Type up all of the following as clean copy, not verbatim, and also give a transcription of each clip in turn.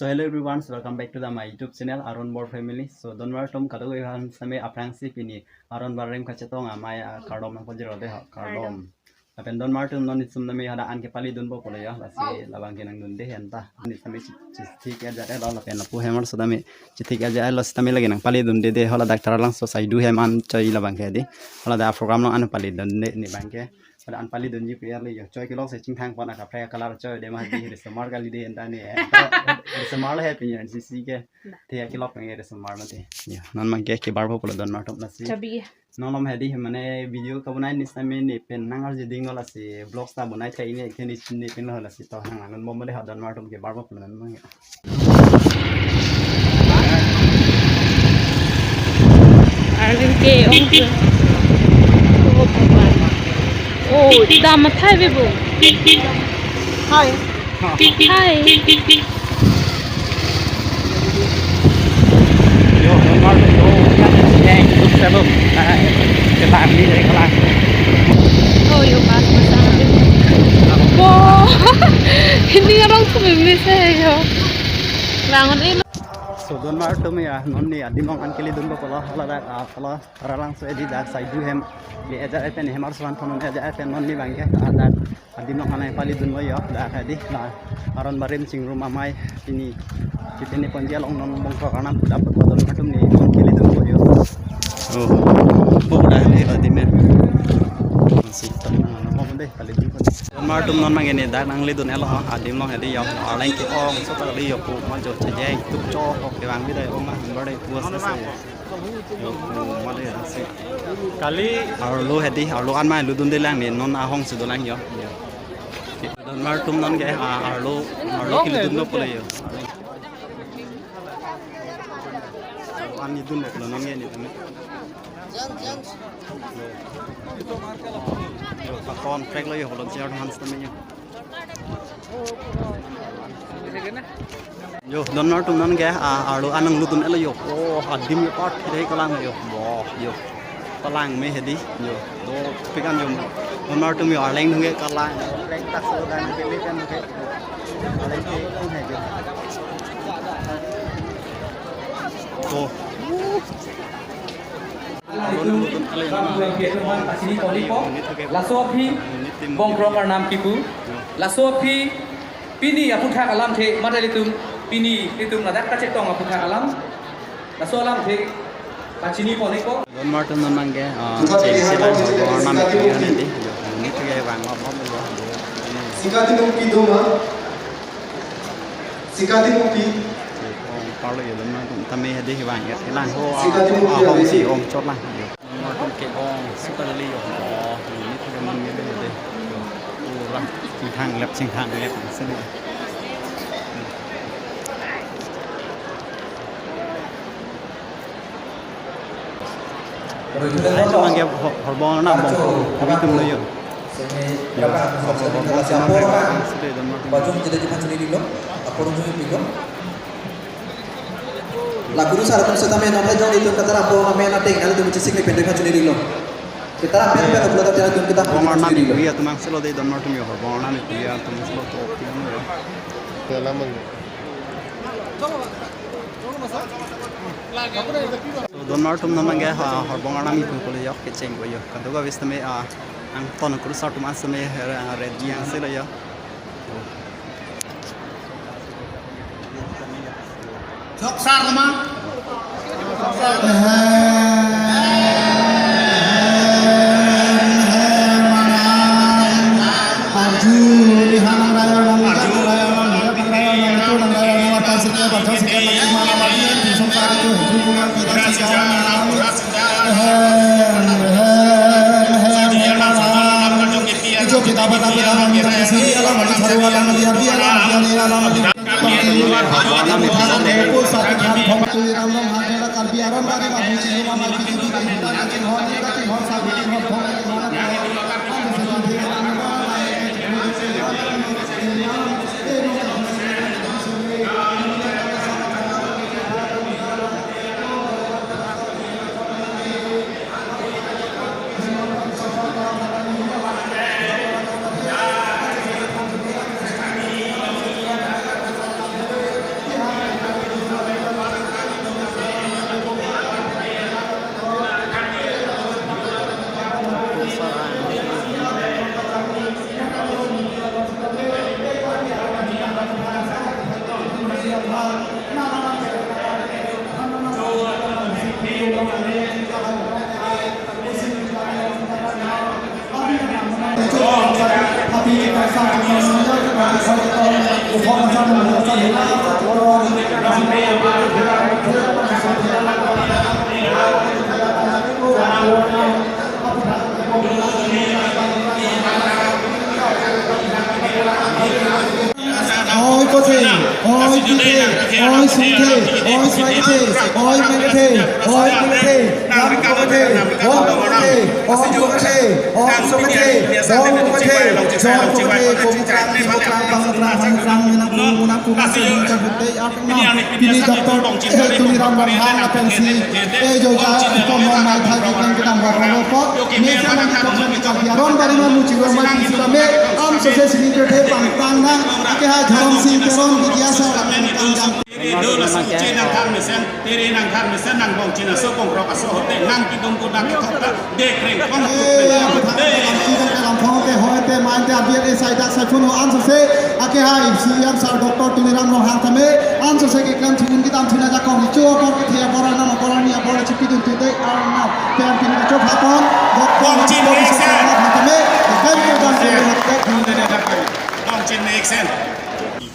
So hello everyone, so welcome back to my YouTube channel Aron Barim family. So don't worry, tom kadu ihan same aprang si pini Aron Barim kacetong amai kardom ang pojero deh kardom. Apen don't worry non isum nami ada an kepali dun bo pole ya lasi labang kenang dun deh entah ni same citik aja deh lalu apen lapu hemar so dami citik aja los tami lagi nang pali dun deh hola Diphu Taralangso sai du heman chai labang ke di hola da program long an pali dun deh ni bangke. Pada an pali dunji player le yo coy kilok se chingthang pon aka play color coy de ma di re smart kali de enta ni smart he pin yan sisi ke te kilok ngi re smart mate ya non ma ke barbo polo don martom na si non lom hedi mane video ka bunai ni same ni pen nangar je ding la si vlog sta bunai thai ni ke ni pen la si to hang ngon mom de ha don martom ke barbo polo nan ma Arvin ke oh, damat hai bebu. Hai. Hai. Yo, normal yo. Yang itu sebelum kelang ni dari kelang. Oh, yo mas masang bebu. Wow, ini orang tu berbeza yo. Bangun ini. So don mar to me non ni adimong an kili dun ko la da ala Taralangso edi da sai du hem li eja epen hemar swan thon eja epen non ni bangke da adimong anai pali dun yo da hadi la Aron Barim Chingrum Amai ini kitene ponjel ong non bong ko kanam dapat don matum ni on kili dun ko yo oh da ni adime si ton mo deh pali dun ko don mar tum non mangene da nang li dun elo adimong hadi yo alain ki ong so ta li yo ko ma jo chejeng tup cho ke bang bi dai ong ma bade puas na se yo ma le se kali arlo hedi arlo an ma lu dun de lang ni non a hong su do lang yo don mar tum non ge arlo ki dun no ko le yo an ni dun no non ge ni tame yo pakon trek le yo holon cher hans tame yo yo don mar tum non ge arlo anang lu dun elo yo oh adim yo pat dei kalang yo bo yo kalang me hedi yo do pikan yo don mar tum yo arleng nge kalang rek tak so dan pele kan ke arleng ke không hề yo to Lasopi Horbong Arnam kepu Lasopi pini aputha alam the madalitum pini itum nadak kacetong aputha alam laso alam the pachini poneko don mar tum non mangge sila Horbong Arnam kepu ni di ni thege bang ma bom lo sikati nupi doma sikati nupi parlo yo don mar tum tame hedi bang ya lang ho hong si om chot lang yo mar tum ke ong super li yo ni thege man nge de ura ching thang lep sen cho anh em Horbong Arnam kepu tum lo yo lagu nu saratun setame non jong itu kata rapo mena teng kalau tu cicing ni pendek haju diri lo kita rapi apa kalau kita jalan kita Horbong Arnam kepu ya tumang selo de don mar tum yo Horbong Arnam kepu ya tum selo to optimal yo Pengalaman. so don mar tum non mangge Horbong Arnam kepu ko yo ke cheng ko yo kadu ga vis tame ang ton ko sa tum asme red yang selo yo Thok sar lama. Karbi Aron Barim Armu Chingrum Amai Ôi có thể, ôi như thế, ôi xuống thế, ôi xoay thế, ôi mày thế, ôi mày thế, làm có thể, ôi có thể, ôi có thể, ôi xuống thế, ôi có thể, cho có thể, cùng trang đi một trang bằng nak cùng trang bukti apa nak, ini doktor, ini ramban hang apa sih, juga pemain thai kita ngomong apa, ini sekarang kita Karbi Aron Barim Armu Chingrum Amai sudah me, sukses ini kerja pangtang nang, kita Jalan sing teron biasa Đưa là sự trên năng thang sen, tê năng thang sen năng bong trên là số bong rọc số hột năng cái đông cột năng cái thóc ta để kring con hột làm phong cái hỏi cái mai cái việc cái sai đặc sai phun ăn sốt se, cái hai siam sar doktor tu niram no hang thame, ăn sốt se cái cam thun cái tam thun aja con cái chua con cái thea bora nama bora ni bora chipi tu tu Aron na, cái anh cái chua phá con, bong trên này sen, hang thame, cái cái con bong trên này sen.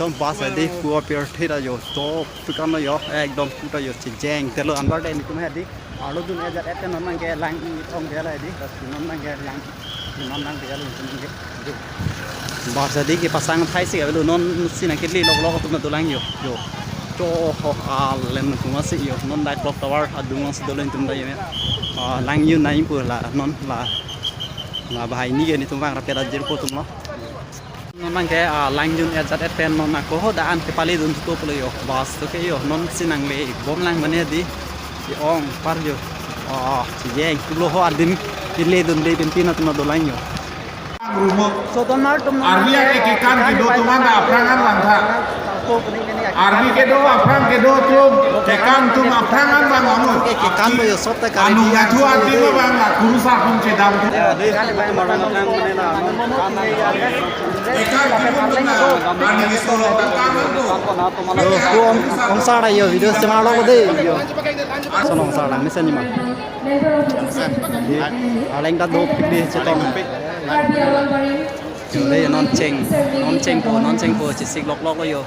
Tom bahasa di gua pier thira yo to tukam yo ekdom kuta yo jeng telo anbar dai nikum hadi alu dun ezat eten non nangge lang ong dia la di non nangge lang non nang dia lu nangge bahasa di ki pasang thai si lu non sina kitli lok lok tum tulang yo to ho alen kuma si yo non dai clock tower adung si dolen tum dai me lang yu nai pu la non la bahai ni ge ni tum wang rapet ajir ko tum lo non ke langjun ezat eten non ko daan ke pali dun to polo yo bas to ke yo non sinang le bom lang mane di ong par yo jeng lo ho adin ile dun de pimpina tuma do lang yo so don mar tum Arbi ke kan ke do tuman da aprangan langtha Arbi ke do aprang ke do tum ke kan tum aprangan bang anu ke kan bo yo sop ta kare anu ngatu arbi ba bang la guru sa pun ce dam de kali ba mar non nang mane na non kan na ya anu solo ta kan do yo on sa yo video se ma lo ko de yo sonong sa lang ni sen ni ma aleng da do pik de che tong đây non cheng po chỉ xích lọc lọc lo yo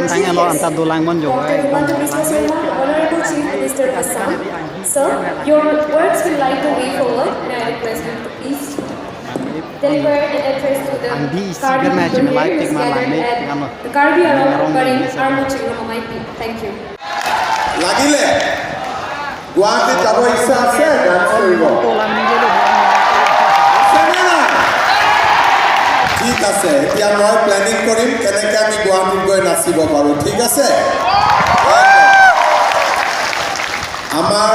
kan tanya lo antar dulang mon jo Honorable Chief Minister Assam, sir, your words will light the way forward, and I request you to please deliver an address to the Karbi Aron Barim at the Karbi Aron Barim Armu Chingrum Amai. Thank you. লাগিলে গুৱাহাটীত যাব ইচ্ছা আছে ডান্স কৰিব ঠিক আছে এতিয়া মই প্লেনিং কৰিম কেনেকৈ আমি গুৱাহাটীত গৈ নাচিব পাৰোঁ ঠিক আছে আমাৰ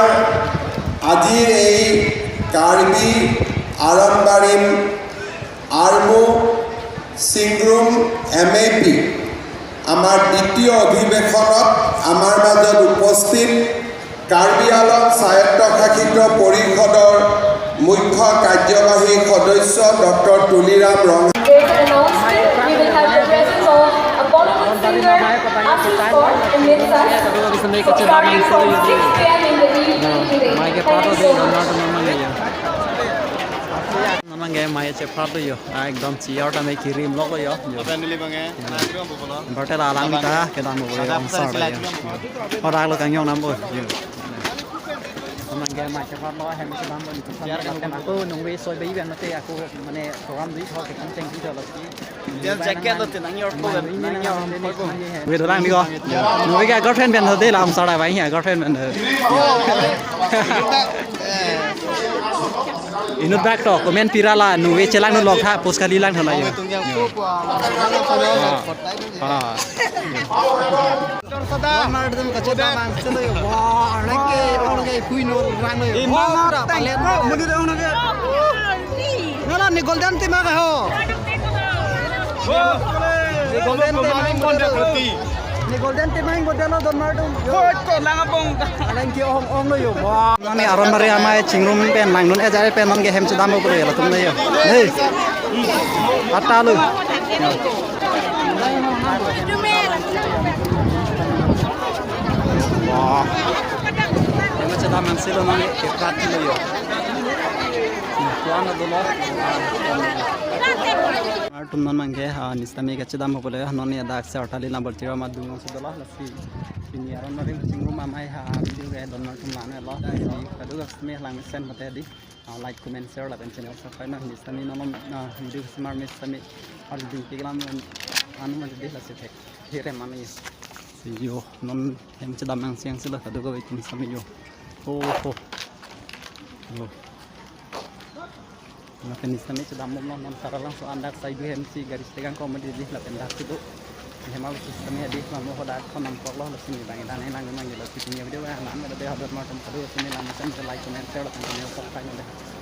আজিৰ এই কাৰ্বি আৰণ বাৰিম আৰমু চিংগ্ৰুম MAP আমাৰ দ্বিতীয় অধিৱেশনত আমাৰ মাজত উপস্থিত কাৰ্বি আংলং স্বায়ত্তশাসিত পৰিষদৰ মুখ্য কাৰ্যবাহী সদস্য ডক্টৰ তুলিৰাম ৰং There's an announcement. We will have the presence of a Bollywood singer, Ashish Kaur, in midst starting from 6 p.m. in the evening today. Thank you so much. Namang game mai che phat yo ekdom chiar ta mai kirim lok yo family bange barte la lang ta ke dam bo yo sar la yo ora lo kang yong nam bo namang game mai che phat lo hem che dam bo chiar kan aku nungwe soi bai ben mate aku mane program di thok kan cheng ki lo ki dia jacket lo tinang yor ko nang yor ko we do lang ni ko nungwe ga girlfriend ben de la am sar bai hi girlfriend ben inut back to comment pirala nu we chelang nu lok tha post kali lang thalai yo sada mar dum ka choda man chelo yo wa arake onge kui no rang no yo ta pale no mudi de onge nala ni golden ti ma ho ni golden ti ma golden proti ni golden ti main bodelo don mar dum ko lang apong lang ki ong no yo wa ni Aron Barim Armu Chingrum pen lang nun ejare pen non ge hem chudam bo yo tum ne yo nei ata lu wah hem chudam man selo non ke prat lo yo tuan do lo tum non mangge nistami ke chudam bo le non ya dak se otali number 0 ma dung se do lo lasi ini Aron Barim Chingrum Amai video ge don tum lana lo kadu me lang sen mate di like comment share la ben channel subscribe na nistami non video smart me sami al din pigram anu ma de la se tek here mani si yo non hem chudam mang siang se lo kadu go tum sami yo ho Makan istana itu dah mula non Taralangso anda saya dua MC garis tegang komedi di lapan dah itu. Hemal sistemnya di mamu hoda konam kollah langsung di bangin dan elang memang jelas punya video yang mana ada hadir macam kedua sini langsung like comment share dan subscribe.